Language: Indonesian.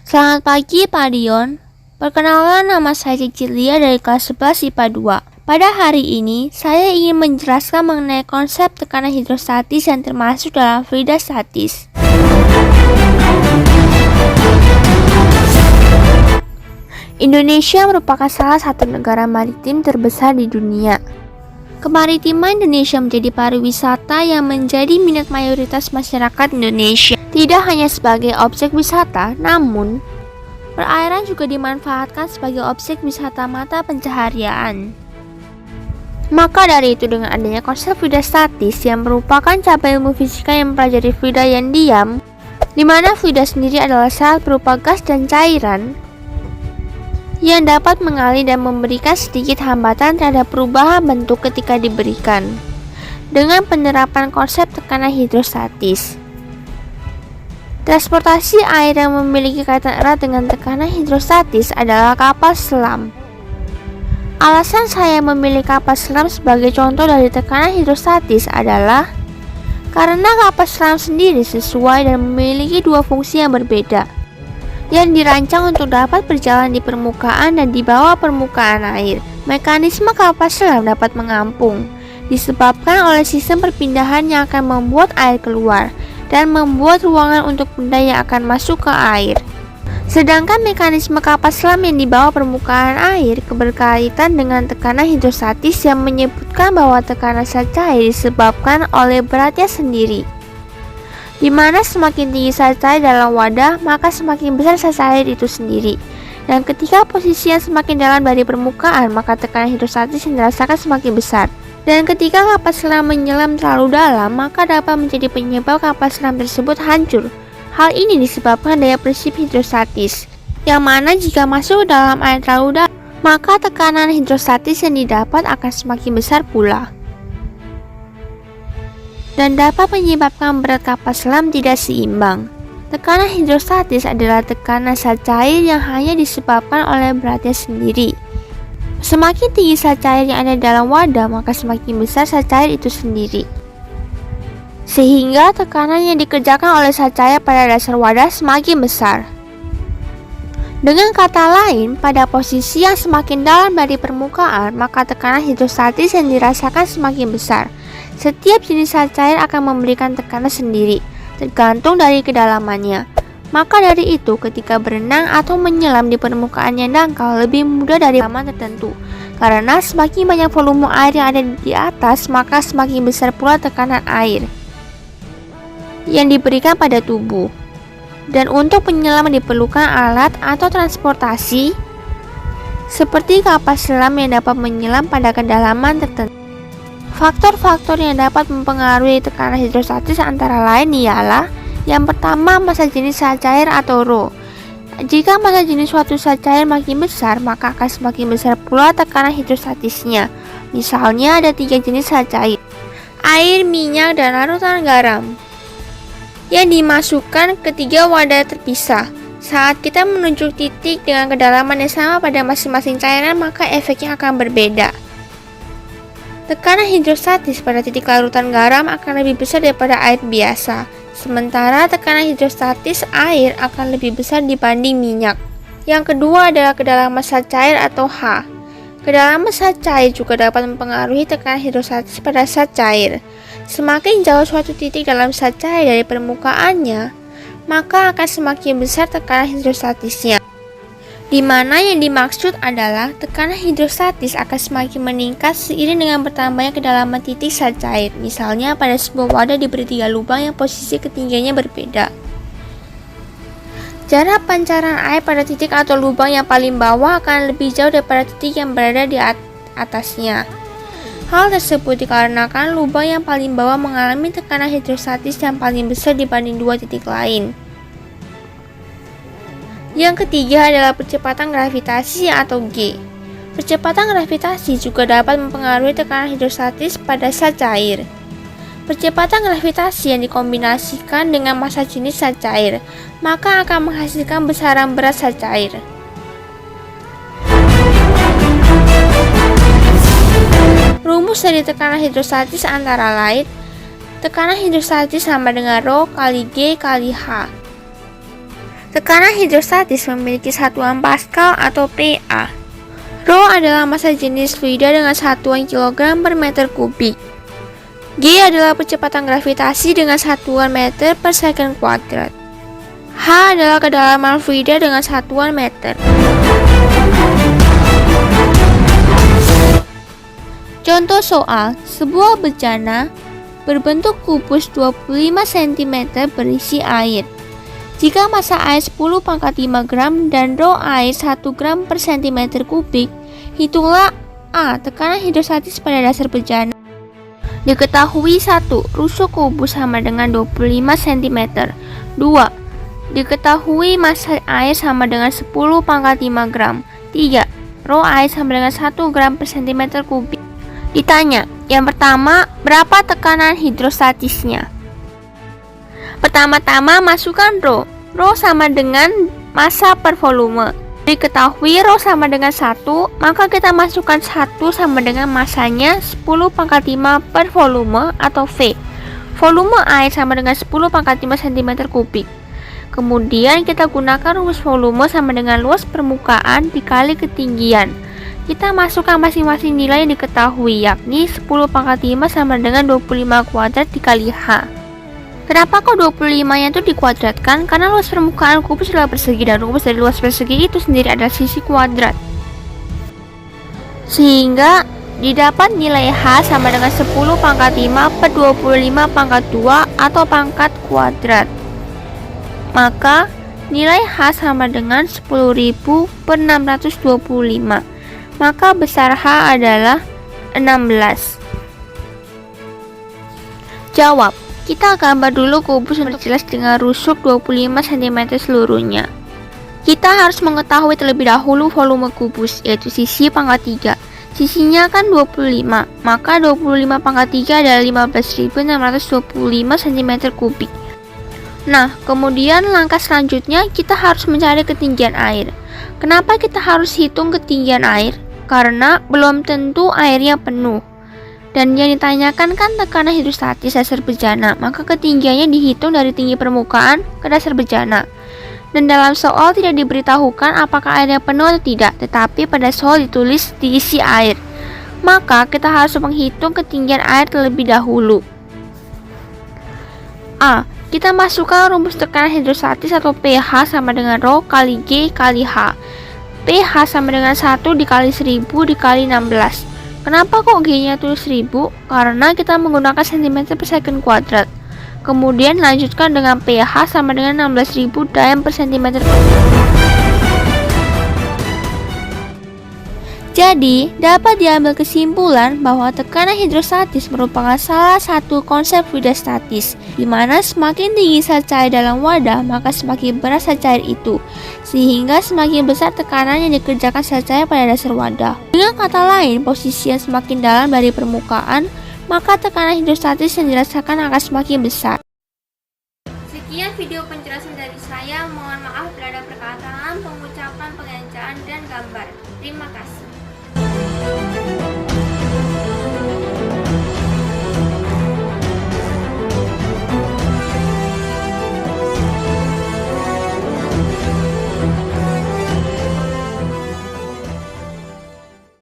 Selamat pagi Pak Dion. Perkenalkan, nama saya Cecilia dari kelas 11 IPA 2. Pada hari ini, saya ingin menjelaskan mengenai konsep tekanan hidrostatis yang termasuk dalam fluida statis. Indonesia merupakan salah satu negara maritim terbesar di dunia. Kemaritiman Indonesia menjadi pariwisata yang menjadi minat mayoritas masyarakat Indonesia. Tidak hanya sebagai objek wisata, namun perairan juga dimanfaatkan sebagai objek wisata mata pencaharian. Maka dari itu, dengan adanya konsep fluida statis yang merupakan cabang ilmu fisika yang mempelajari fluida yang diam, di mana fluida sendiri adalah sel berupa gas dan cairan yang dapat mengalir dan memberikan sedikit hambatan terhadap perubahan bentuk ketika diberikan, dengan penerapan konsep tekanan hidrostatis. Transportasi air yang memiliki kaitan erat dengan tekanan hidrostatis adalah kapal selam. Alasan saya memilih kapal selam sebagai contoh dari tekanan hidrostatis adalah karena kapal selam sendiri sesuai dan memiliki dua fungsi yang berbeda, yang dirancang untuk dapat berjalan di permukaan dan di bawah permukaan air. Mekanisme kapal selam dapat mengampung, disebabkan oleh sistem perpindahan yang akan membuat air keluar dan membuat ruangan untuk benda yang akan masuk ke air. Sedangkan mekanisme kapal selam yang di bawah permukaan air berkaitan dengan tekanan hidrostatis yang menyebutkan bahwa tekanan zat cair disebabkan oleh beratnya sendiri, di mana semakin tinggi zat cair dalam wadah, maka semakin besar zat cair itu sendiri. Dan ketika posisinya semakin dalam dari permukaan, maka tekanan hidrostatis yang dirasakan semakin besar. Dan ketika kapal selam menyelam terlalu dalam, maka dapat menjadi penyebab kapal selam tersebut hancur. Hal ini disebabkan daya prinsip hidrostatis, yang mana jika masuk dalam air terlalu dalam, maka tekanan hidrostatis yang didapat akan semakin besar pula, dan dapat menyebabkan berat kapal selam tidak seimbang. Tekanan hidrostatis adalah tekanan zat cair yang hanya disebabkan oleh beratnya sendiri. Semakin tinggi zat cair yang ada dalam wadah, maka semakin besar zat cair itu sendiri, sehingga tekanan yang dikerjakan oleh zat cair pada dasar wadah semakin besar. Dengan kata lain, pada posisi yang semakin dalam dari permukaan, maka tekanan hidrostatis yang dirasakan semakin besar. Setiap jenis zat cair akan memberikan tekanan sendiri, tergantung dari kedalamannya. Maka dari itu, ketika berenang atau menyelam di permukaan yang dangkal lebih mudah dari kedalaman tertentu, karena semakin banyak volume air yang ada di atas, maka semakin besar pula tekanan air yang diberikan pada tubuh. Dan untuk penyelam diperlukan alat atau transportasi seperti kapal selam yang dapat menyelam pada kedalaman tertentu. Faktor-faktor yang dapat mempengaruhi tekanan hidrostatis antara lain ialah: yang pertama, massa jenis zat cair atau Rho. Jika massa jenis suatu zat cair makin besar, maka akan semakin besar pula tekanan hidrostatisnya. Misalnya ada 3 jenis zat cair: air, minyak, dan larutan garam, yang dimasukkan ke 3 wadah terpisah. Saat kita menuju titik dengan kedalaman yang sama pada masing-masing cairan, maka efeknya akan berbeda. Tekanan hidrostatis pada titik larutan garam akan lebih besar daripada air biasa, sementara tekanan hidrostatis air akan lebih besar dibanding minyak. Yang kedua adalah kedalaman zat cair atau H. Kedalaman zat cair juga dapat mempengaruhi tekanan hidrostatis pada zat cair. Semakin jauh suatu titik dalam zat cair dari permukaannya, maka akan semakin besar tekanan hidrostatisnya, di mana yang dimaksud adalah tekanan hidrostatis akan semakin meningkat seiring dengan bertambahnya kedalaman titik zat cair. Misalnya pada sebuah wadah diberi 3 lubang yang posisi ketinggiannya berbeda. Jarak pancaran air pada titik atau lubang yang paling bawah akan lebih jauh daripada titik yang berada di atasnya. Hal tersebut dikarenakan lubang yang paling bawah mengalami tekanan hidrostatis yang paling besar dibanding 2 titik lain. Yang ketiga adalah percepatan gravitasi atau G. Percepatan gravitasi juga dapat mempengaruhi tekanan hidrostatis pada zat cair. Percepatan gravitasi yang dikombinasikan dengan massa jenis zat cair, maka akan menghasilkan besaran berat zat cair. Rumus dari tekanan hidrostatis antara lain: tekanan hidrostatis sama dengan Rho kali G kali H. Tekanan hidrostatis memiliki satuan Pascal atau PA. Rho adalah massa jenis fluida dengan satuan kilogram per meter kubik. G adalah percepatan gravitasi dengan satuan meter per second kuadrat. H adalah kedalaman fluida dengan satuan meter. Contoh soal, sebuah bejana berbentuk kubus 25 cm berisi air. Jika massa air 10 pangkat 5 gram dan rho air 1 gram per cm kubik, hitunglah A. Tekanan hidrostatis pada dasar bejana. Diketahui 1. Rusuk kubus sama dengan 25 cm. 2. Diketahui massa air sama dengan 10 pangkat 5 gram. 3. Rho air sama dengan 1 gram per cm kubik. Ditanya, yang pertama, berapa tekanan hidrostatisnya? Pertama-tama masukkan Rho. Rho sama dengan massa per volume. Diketahui Rho sama dengan 1, maka kita masukkan 1 sama dengan massanya 10 pangkat 5 per volume atau V. Volume air sama dengan 10 pangkat 5 cm kubik. Kemudian kita gunakan rumus volume sama dengan luas permukaan dikali ketinggian. Kita masukkan masing-masing nilai yang diketahui, yakni 10 pangkat 5 sama dengan 25 kuadrat dikali H. Kenapa kok 25-nya itu dikuadratkan? Karena luas permukaan kubus adalah persegi dan rumus dari luas persegi itu sendiri adalah sisi kuadrat. Sehingga didapat nilai H sama dengan 10 pangkat 5 per 25 pangkat 2 atau pangkat kuadrat. Maka nilai H sama dengan 10.000 per 625. Maka besar H adalah 16. Jawab. Kita gambar dulu kubus untuk jelas dengan rusuk 25 cm seluruhnya. Kita harus mengetahui terlebih dahulu volume kubus, yaitu sisi pangkat 3. Sisinya kan 25, maka 25 pangkat 3 adalah 15.625 cm kubik. Nah, kemudian langkah selanjutnya kita harus mencari ketinggian air. Kenapa kita harus hitung ketinggian air? Karena belum tentu airnya penuh. Dan yang ditanyakan kan tekanan hidrostatis dasar bejana, maka ketinggiannya dihitung dari tinggi permukaan ke dasar bejana. Dan dalam soal tidak diberitahukan apakah airnya penuh atau tidak, tetapi pada soal ditulis diisi air. Maka kita harus menghitung ketinggian air terlebih dahulu. A. Kita masukkan rumus tekanan hidrostatis atau pH sama dengan Rho kali G kali H. pH sama dengan 1 dikali 1000 dikali 16. Kenapa kok G-nya tulis 1000? Karena kita menggunakan cm per second kuadrat. Kemudian lanjutkan dengan pH sama dengan 16.000 dm per cm. Jadi, dapat diambil kesimpulan bahwa tekanan hidrostatis merupakan salah satu konsep fluida statis, di mana semakin tinggi zat cair dalam wadah, maka semakin berat zat cair itu, sehingga semakin besar tekanan yang dikerjakan zat cair pada dasar wadah. Dengan kata lain, posisi yang semakin dalam dari permukaan, maka tekanan hidrostatis yang dirasakan akan semakin besar. Sekian video penjelasan dari saya, mohon maaf bila ada perkataan, pengucapan, pengejaan, dan gambar. Terima kasih.